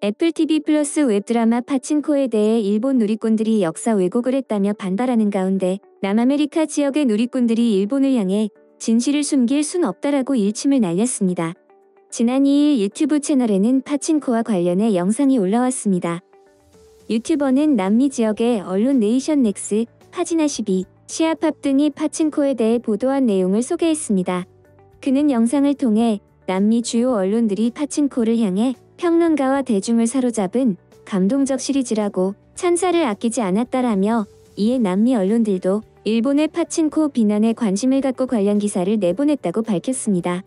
애플 TV 플러스 웹드라마 파친코에 대해 일본 누리꾼들이 역사 왜곡을 했다며 반발하는 가운데 남아메리카 지역의 누리꾼들이 일본을 향해 진실을 숨길 순 없다라고 일침을 날렸습니다. 지난 2일 유튜브 채널에는 파친코와 관련해 영상이 올라왔습니다. 유튜버는 남미 지역의 언론 네이션 넥스, 파지나12, 시아팝 등이 파친코에 대해 보도한 내용을 소개했습니다. 그는 영상을 통해 남미 주요 언론들이 파친코를 향해 평론가와 대중을 사로잡은 감동적 시리즈라고 찬사를 아끼지 않았다라며 이에 남미 언론들도 일본의 파친코 비난에 관심을 갖고 관련 기사를 내보냈다고 밝혔습니다.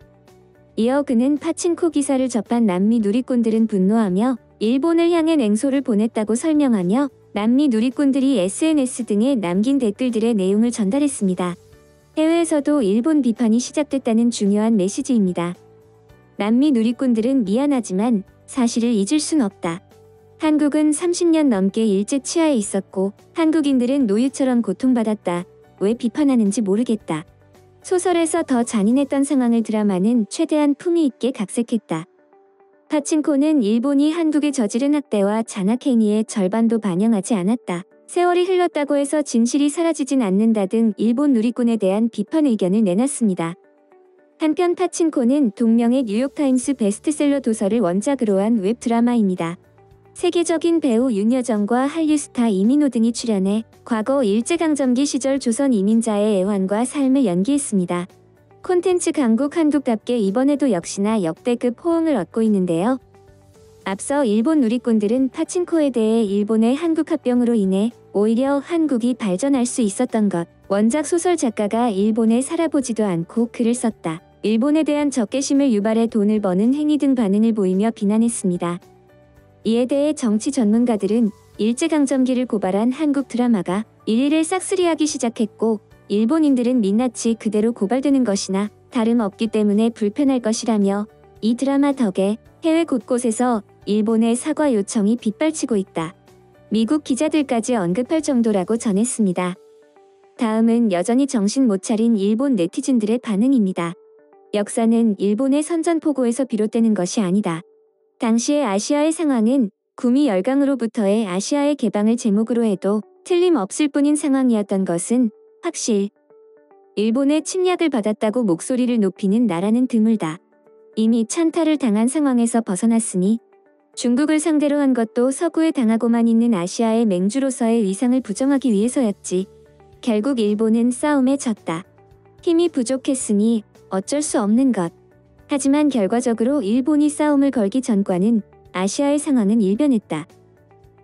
이어 그는 파친코 기사를 접한 남미 누리꾼들은 분노하며 일본을 향해 냉소를 보냈다고 설명하며 남미 누리꾼들이 SNS 등에 남긴 댓글들의 내용을 전달했습니다. 해외에서도 일본 비판이 시작됐다는 중요한 메시지입니다. 남미 누리꾼들은 미안하지만 사실을 잊을 순 없다. 한국은 30년 넘게 일제 치하에 있었고 한국인들은 노예처럼 고통받았다. 왜 비판하는지 모르겠다. 소설에서 더 잔인했던 상황을 드라마는 최대한 품위 있게 각색했다. 파친코는 일본이 한국에 저지른 학대와 잔악행위의 절반도 반영하지 않았다. 세월이 흘렀다고 해서 진실이 사라지진 않는다 등 일본 누리꾼에 대한 비판 의견을 내놨습니다. 한편 파친코는 동명의 뉴욕타임스 베스트셀러 도서를 원작으로 한 웹드라마입니다. 세계적인 배우 윤여정과 한류 스타 이민호 등이 출연해 과거 일제강점기 시절 조선 이민자의 애환과 삶을 연기했습니다. 콘텐츠 강국 한국답게 이번에도 역시나 역대급 호응을 얻고 있는데요. 앞서 일본 누리꾼들은 파친코에 대해 일본의 한국 합병으로 인해 오히려 한국이 발전할 수 있었던 것, 원작 소설 작가가 일본에 살아보지도 않고 글을 썼다. 일본에 대한 적개심을 유발해 돈을 버는 행위 등 반응을 보이며 비난했습니다. 이에 대해 정치 전문가들은 일제강점기를 고발한 한국 드라마가 일일을 싹쓸이하기 시작했고 일본인들은 민낯이 그대로 고발되는 것이나 다름없기 때문에 불편할 것이라며 이 드라마 덕에 해외 곳곳에서 일본의 사과 요청이 빗발치고 있다. 미국 기자들까지 언급할 정도라고 전했습니다. 다음은 여전히 정신 못 차린 일본 네티즌들의 반응입니다. 역사는 일본의 선전포고에서 비롯되는 것이 아니다. 당시의 아시아의 상황은 구미 열강으로부터의 아시아의 개방을 제목으로 해도 틀림없을 뿐인 상황이었던 것은 확실. 일본의 침략을 받았다고 목소리를 높이는 나라는 드물다. 이미 찬탈을 당한 상황에서 벗어났으니 중국을 상대로 한 것도 서구에 당하고만 있는 아시아의 맹주로서의 위상을 부정하기 위해서였지. 결국 일본은 싸움에 졌다. 힘이 부족했으니 어쩔 수 없는 것. 하지만 결과적으로 일본이 싸움을 걸기 전과는 아시아의 상황은 일변했다.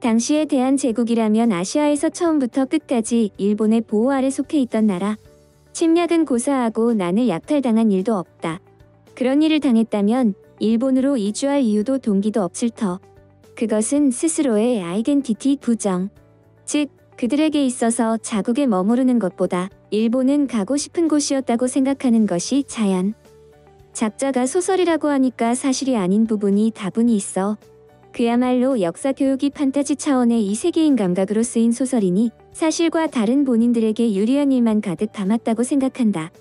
당시의 대한제국이라면 아시아에서 처음부터 끝까지 일본의 보호 아래 속해 있던 나라. 침략은 고사하고 난을 약탈당한 일도 없다. 그런 일을 당했다면 일본으로 이주할 이유도 동기도 없을 터. 그것은 스스로의 아이덴티티 부정. 즉, 그들에게 있어서 자국에 머무르는 것보다 일본은 가고 싶은 곳이었다고 생각하는 것이 자연. 작자가 소설이라고 하니까 사실이 아닌 부분이 다분히 있어. 그야말로 역사 교육이 판타지 차원의 이세계인 감각으로 쓰인 소설이니 사실과 다른 본인들에게 유리한 일만 가득 담았다고 생각한다.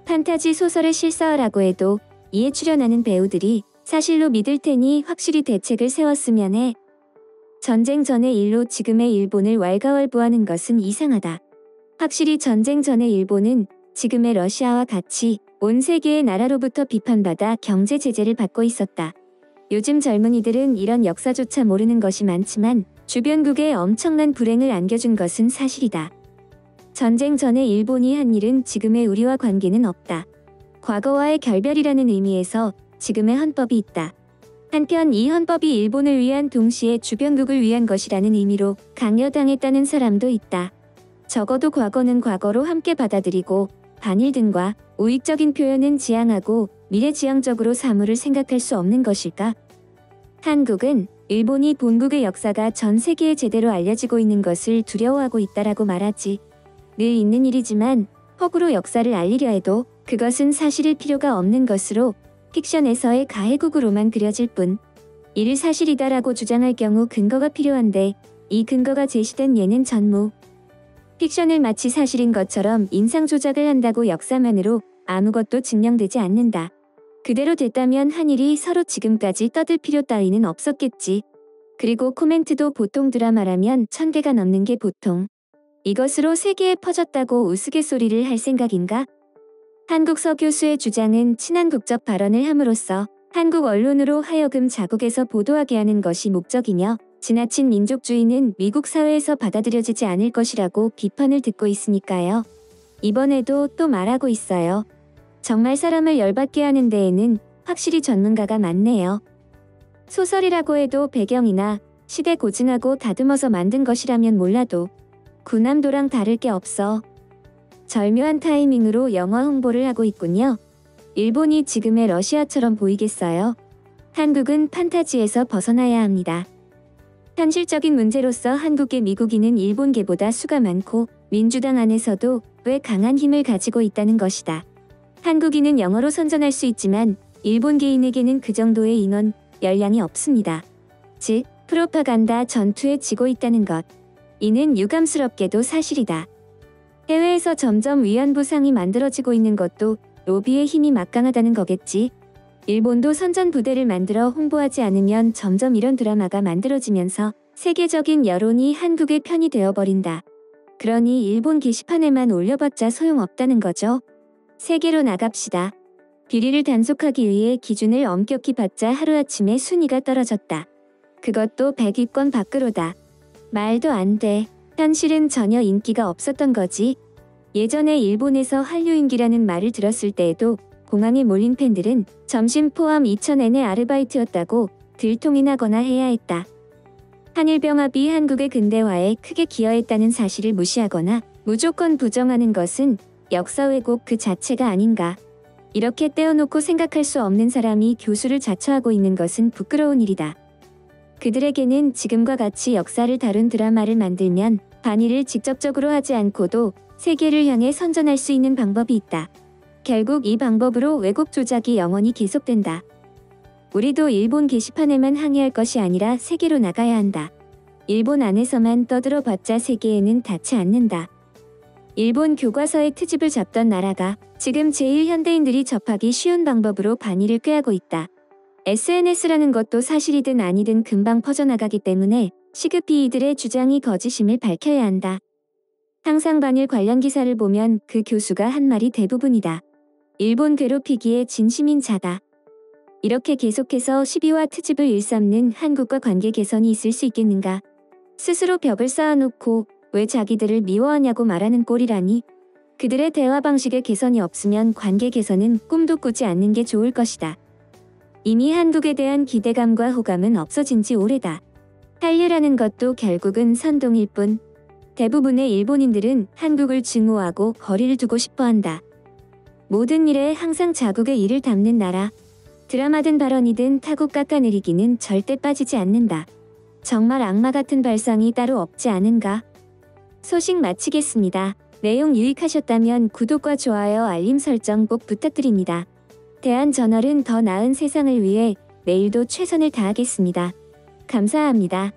판타지 소설을 실사화라고 해도 이에 출연하는 배우들이 사실로 믿을 테니 확실히 대책을 세웠으면 해. 전쟁 전의 일로 지금의 일본을 왈가왈부하는 것은 이상하다. 확실히 전쟁 전의 일본은 지금의 러시아와 같이 온 세계의 나라로부터 비판받아 경제 제재를 받고 있었다. 요즘 젊은이들은 이런 역사조차 모르는 것이 많지만 주변국에 엄청난 불행을 안겨준 것은 사실이다. 전쟁 전에 일본이 한 일은 지금의 우리와 관계는 없다. 과거와의 결별이라는 의미에서 지금의 헌법이 있다. 한편 이 헌법이 일본을 위한 동시에 주변국을 위한 것이라는 의미로 강요당했다는 사람도 있다. 적어도 과거는 과거로 함께 받아들이고 반일 등과 우익적인 표현은 지양하고 미래지향적으로 사물을 생각할 수 없는 것일까? 한국은 일본이 본국의 역사가 전 세계에 제대로 알려지고 있는 것을 두려워하고 있다라고 말하지. 늘 있는 일이지만 허구로 역사를 알리려 해도 그것은 사실일 필요가 없는 것으로 픽션에서의 가해국으로만 그려질 뿐. 이를 사실이다라고 주장할 경우 근거가 필요한데 이 근거가 제시된 예는 전무. 픽션을 마치 사실인 것처럼 인상 조작을 한다고 역사만으로 아무것도 증명되지 않는다. 그대로 됐다면 한일이 서로 지금까지 떠들 필요 따위는 없었겠지. 그리고 코멘트도 보통 드라마라면 1000개가 넘는 게 보통. 이것으로 세계에 퍼졌다고 우스갯소리를 할 생각인가? 한국서 교수의 주장은 친한국적 발언을 함으로써 한국 언론으로 하여금 자국에서 보도하게 하는 것이 목적이며 지나친 민족주의는 미국 사회에서 받아들여지지 않을 것이라고 비판을 듣고 있으니까요. 이번에도 또 말하고 있어요. 정말 사람을 열받게 하는 데에는 확실히 전문가가 많네요. 소설이라고 해도 배경이나 시대 고증하고 다듬어서 만든 것이라면 몰라도 구남도랑 다를 게 없어. 절묘한 타이밍으로 영화 홍보를 하고 있군요. 일본이 지금의 러시아처럼 보이겠어요? 한국은 판타지에서 벗어나야 합니다. 현실적인 문제로서 한국의 미국인은 일본계보다 수가 많고 민주당 안에서도 꽤 강한 힘을 가지고 있다는 것이다. 한국인은 영어로 선전할 수 있지만 일본계인에게는 그 정도의 인원, 열량이 없습니다. 즉, 프로파간다 전투에 지고 있다는 것. 이는 유감스럽게도 사실이다. 해외에서 점점 위안부 상이 만들어지고 있는 것도 로비의 힘이 막강하다는 거겠지. 일본도 선전 부대를 만들어 홍보하지 않으면 점점 이런 드라마가 만들어지면서 세계적인 여론이 한국의 편이 되어버린다. 그러니 일본 게시판에만 올려봤자 소용없다는 거죠. 세계로 나갑시다. 비리를 단속하기 위해 기준을 엄격히 받자 하루아침에 순위가 떨어졌다. 그것도 100위권 밖으로다. 말도 안 돼. 현실은 전혀 인기가 없었던 거지. 예전에 일본에서 한류인기라는 말을 들었을 때에도 공항에 몰린 팬들은 점심 포함 2,000엔의 아르바이트였다고 들통이 나거나 해야 했다. 한일병합이 한국의 근대화에 크게 기여했다는 사실을 무시하거나 무조건 부정하는 것은 역사 왜곡 그 자체가 아닌가. 이렇게 떼어놓고 생각할 수 없는 사람이 교수를 자처하고 있는 것은 부끄러운 일이다. 그들에게는 지금과 같이 역사를 다룬 드라마를 만들면 반일을 직접적으로 하지 않고도 세계를 향해 선전할 수 있는 방법이 있다. 결국 이 방법으로 왜곡 조작이 영원히 계속된다. 우리도 일본 게시판에만 항의할 것이 아니라 세계로 나가야 한다. 일본 안에서만 떠들어봤자 세계에는 닿지 않는다. 일본 교과서의 트집을 잡던 나라가 지금 제1현대인들이 접하기 쉬운 방법으로 반일을 꾀하고 있다. SNS라는 것도 사실이든 아니든 금방 퍼져나가기 때문에 시급히 이들의 주장이 거짓임을 밝혀야 한다. 항상 반일 관련 기사를 보면 그 교수가 한 말이 대부분이다. 일본 괴롭히기에 진심인 자다. 이렇게 계속해서 시비와 트집을 일삼는 한국과 관계 개선이 있을 수 있겠는가? 스스로 벽을 쌓아놓고 왜 자기들을 미워하냐고 말하는 꼴이라니. 그들의 대화 방식에 개선이 없으면 관계 개선은 꿈도 꾸지 않는 게 좋을 것이다. 이미 한국에 대한 기대감과 호감은 없어진 지 오래다. 한류라는 것도 결국은 선동일 뿐. 대부분의 일본인들은 한국을 증오하고 거리를 두고 싶어한다. 모든 일에 항상 자국의 일을 담는 나라. 드라마든 발언이든 타고 깎아내리기는 절대 빠지지 않는다. 정말 악마 같은 발상이 따로 없지 않은가? 소식 마치겠습니다. 내용 유익하셨다면 구독과 좋아요 알림 설정 꼭 부탁드립니다. 대한저널은 더 나은 세상을 위해 내일도 최선을 다하겠습니다. 감사합니다.